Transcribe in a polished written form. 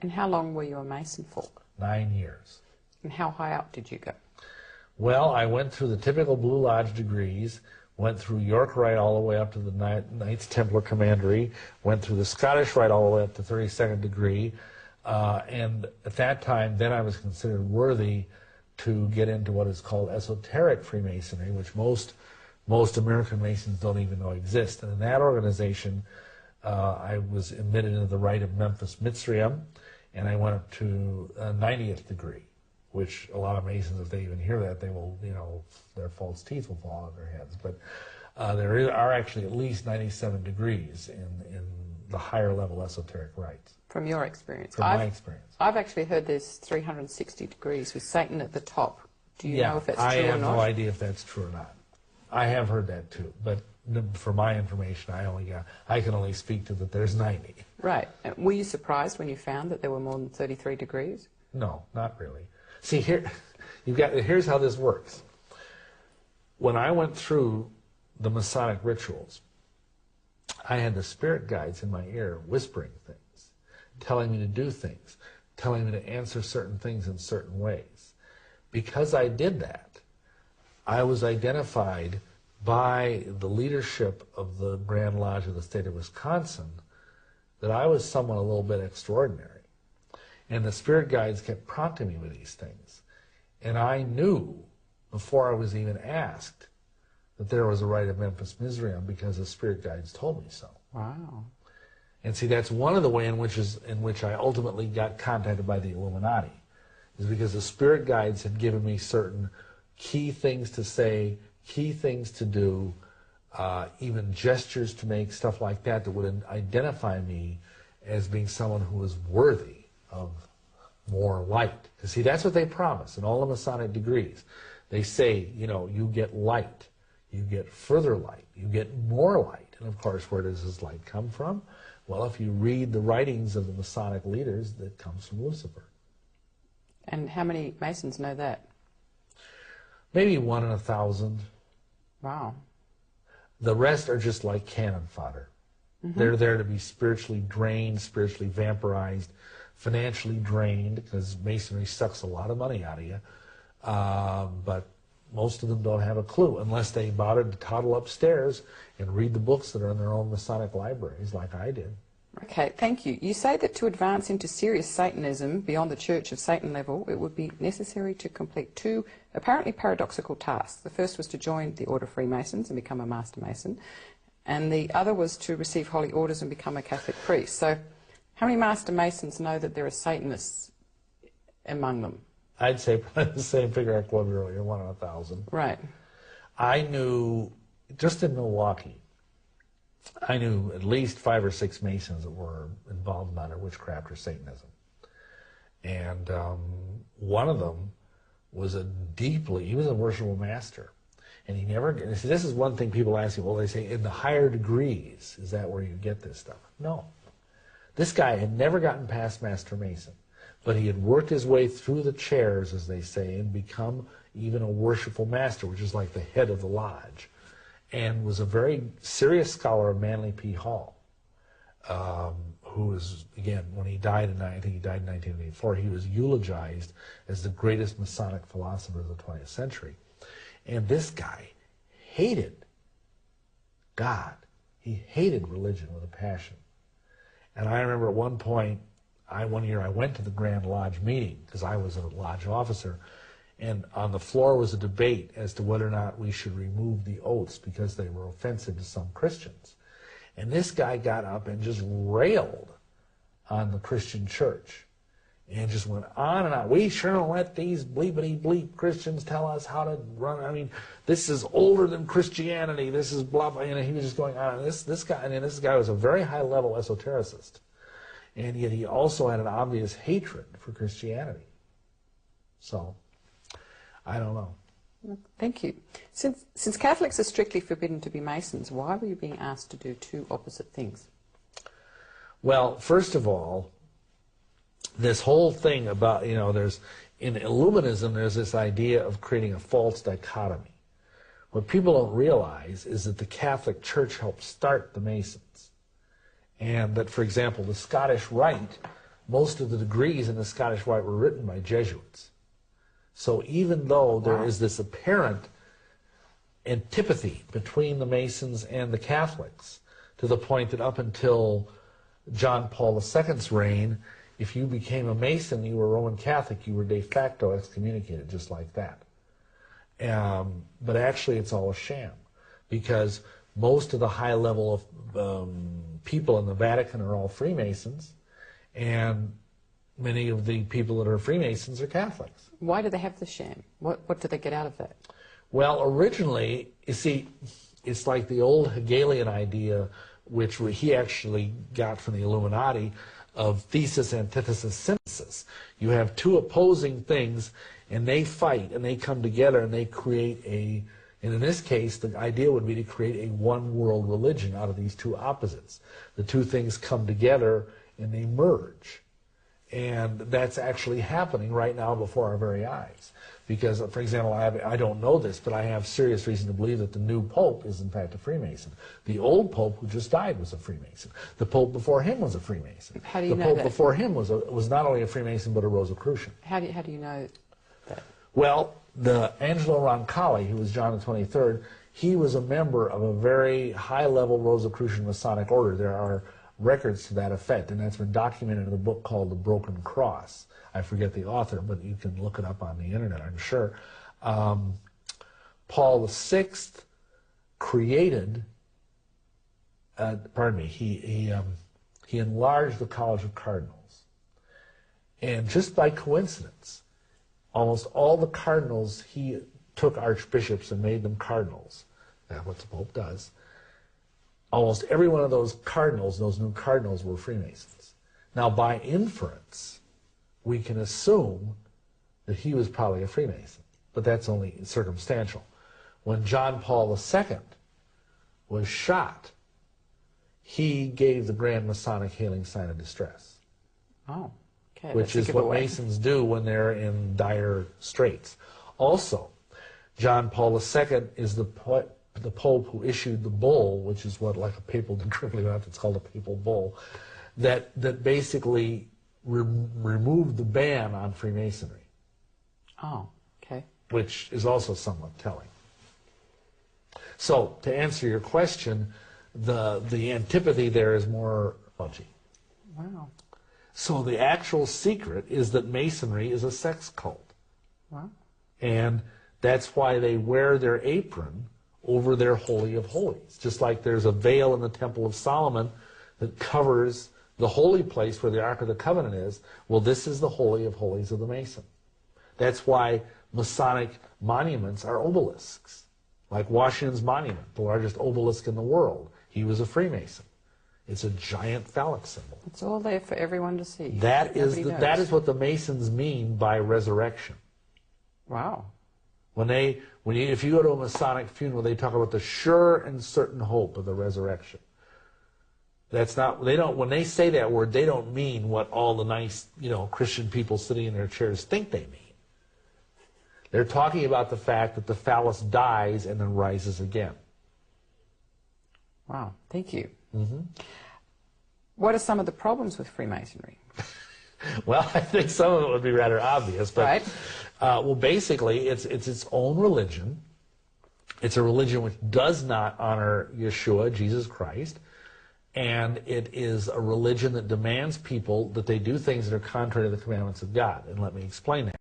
And how long were you a Mason for? 9 years. And how high up did you go? Well, I went through the typical Blue Lodge degrees, went through York Rite all the way up to the Knights Templar Commandery, went through the Scottish Rite all the way up to 32nd degree, and at that time, then I was considered worthy to get into what is called esoteric Freemasonry, which most American Masons don't even know exists. And in that organization, I was admitted into the Rite of Memphis Mitzrayim, and I went up to 90th degree, which a lot of Masons, if they even hear that, they will, their false teeth will fall out of their heads. But there are actually at least 97 degrees in the higher level esoteric rites. From your experience? From my experience. I've actually heard there's 360 degrees with Satan at the top. Do you know if that's true or not? I have no idea if that's true or not. I have heard that too, but for my information, I can only speak to that there's 90. Right. Were you surprised when you found that there were more than 33 degrees? No, not really. See, here's how this works. When I went through the Masonic rituals, I had the spirit guides in my ear whispering things, telling me to do things, telling me to answer certain things in certain ways. Because I did that, I was identified by the leadership of the Grand Lodge of the state of Wisconsin that I was someone a little bit extraordinary. And the spirit guides kept prompting me with these things. And I knew, before I was even asked, that there was a Rite of Memphis Mitzrayim because the spirit guides told me so. Wow. And see, that's one of the ways in which I ultimately got contacted by the Illuminati, is because the spirit guides had given me certain key things to say, key things to do, even gestures to make, stuff like that, that would identify me as being someone who was worthy of more light. Because see, that's what they promise in all the Masonic degrees. They say, you get light, you get further light, you get more light. And of course, where does this light come from? Well, if you read the writings of the Masonic leaders, that comes from Lucifer. And how many Masons know that? Maybe 1 in 1,000. Wow. The rest are just like cannon fodder. They're there to be spiritually drained, spiritually vampirized, financially drained, because Masonry sucks a lot of money out of you. But most of them don't have a clue unless they bothered to toddle upstairs and read the books that are in their own Masonic libraries, like I did. Okay, thank you. You say that to advance into serious Satanism beyond the Church of Satan level, it would be necessary to complete 2 apparently paradoxical tasks. The first was to join the Order of Freemasons and become a Master Mason, and the other was to receive holy orders and become a Catholic priest. So how many Master Masons know that there are Satanists among them? I'd say probably the same figure I quoted earlier, 1 in 1,000. Right. I knew, just in Milwaukee, I knew at least 5 or 6 Masons that were involved in either witchcraft or Satanism. And one of them was he was a worshipful master. And he never, and see, this is one thing people ask you, well, they say, in the higher degrees, is that where you get this stuff? No. This guy had never gotten past Master Mason, but he had worked his way through the chairs, as they say, and become even a worshipful master, which is like the head of the lodge, and was a very serious scholar of Manly P. Hall, who was, again, when he died I think he died in 1984, he was eulogized as the greatest Masonic philosopher of the 20th century. And this guy hated God. He hated religion with a passion. And I remember at one point, one year I went to the Grand Lodge meeting, because I was a lodge officer, and on the floor was a debate as to whether or not we should remove the oaths because they were offensive to some Christians. And this guy got up and just railed on the Christian church and just went on and on. We shouldn't let these bleepity bleep Christians tell us how to run. I mean, this is older than Christianity. This is blah, blah. And he was just going on. And this guy was a very high-level esotericist. And yet he also had an obvious hatred for Christianity. So, I don't know. Thank you. Since Catholics are strictly forbidden to be Masons, why were you being asked to do 2 opposite things? Well, first of all, this whole thing about, there's, in Illuminism, there's this idea of creating a false dichotomy. What people don't realize is that the Catholic Church helped start the Masons. And that, for example, the Scottish Rite most of the degrees in the Scottish Rite were written by Jesuits. So even though there is this apparent antipathy between the Masons and the Catholics, to the point that up until John Paul II's reign, if you became a Mason, you were Roman Catholic, you were de facto excommunicated, just like that. But actually it's all a sham, because most of the high level of people in the Vatican are all Freemasons, and many of the people that are Freemasons are Catholics. Why do they have the sham? What do they get out of that? Well, originally, you see, it's like the old Hegelian idea, which he actually got from the Illuminati, of thesis, antithesis, synthesis. You have two opposing things, and they fight, and they come together, and they create a, and in this case, the idea would be to create a one-world religion out of these two opposites. The two things come together, and they merge. And that's actually happening right now before our very eyes. Because, for example, I don't know this, but I have serious reason to believe that the new Pope is in fact a Freemason. The old Pope who just died was a Freemason. The Pope before him was a Freemason. How do you know the Pope that? before him was not only a Freemason, but a Rosicrucian. How do you know that? Well, the Angelo Roncalli, who was John the 23rd, he was a member of a very high-level Rosicrucian Masonic order. There are records to that effect, and that's been documented in a book called The Broken Cross. I forget the author, but you can look it up on the internet, I'm sure. Paul VI created, he enlarged the College of Cardinals. And just by coincidence, almost all the cardinals, he took archbishops and made them cardinals. That's what the Pope does. Almost every one of those cardinals, those new cardinals, were Freemasons. Now, by inference, we can assume that he was probably a Freemason, but that's only circumstantial. When John Paul II was shot, he gave the Grand Masonic Hailing Sign of Distress. Oh, okay. Which is what Masons do when they're in dire straits. Also, John Paul II is the Pope who issued the bull, which is what, like a papal decree, it's called a papal bull, that basically removed the ban on Freemasonry. Oh, okay. Which is also somewhat telling. So, to answer your question, the antipathy there is more fudgy. Wow. So the actual secret is that Masonry is a sex cult. Wow. And that's why they wear their apron over their Holy of Holies. Just like there's a veil in the Temple of Solomon that covers the holy place where the Ark of the Covenant is. Well, this is the Holy of Holies of the Mason. That's why Masonic monuments are obelisks. Like Washington's monument, the largest obelisk in the world. He was a Freemason. It's a giant phallic symbol. It's all there for everyone to see. That is what the Masons mean by resurrection. Wow. If you go to a Masonic funeral, they talk about the sure and certain hope of the resurrection. That's not, when they say that word, they don't mean what all the nice, Christian people sitting in their chairs think they mean. They're talking about the fact that the phallus dies and then rises again. Wow, thank you. Mm-hmm. What are some of the problems with Freemasonry? Well, I think some of it would be rather obvious, but right. Well, basically, it's its own religion. It's a religion which does not honor Yeshua, Jesus Christ, and it is a religion that demands people that they do things that are contrary to the commandments of God. And let me explain that.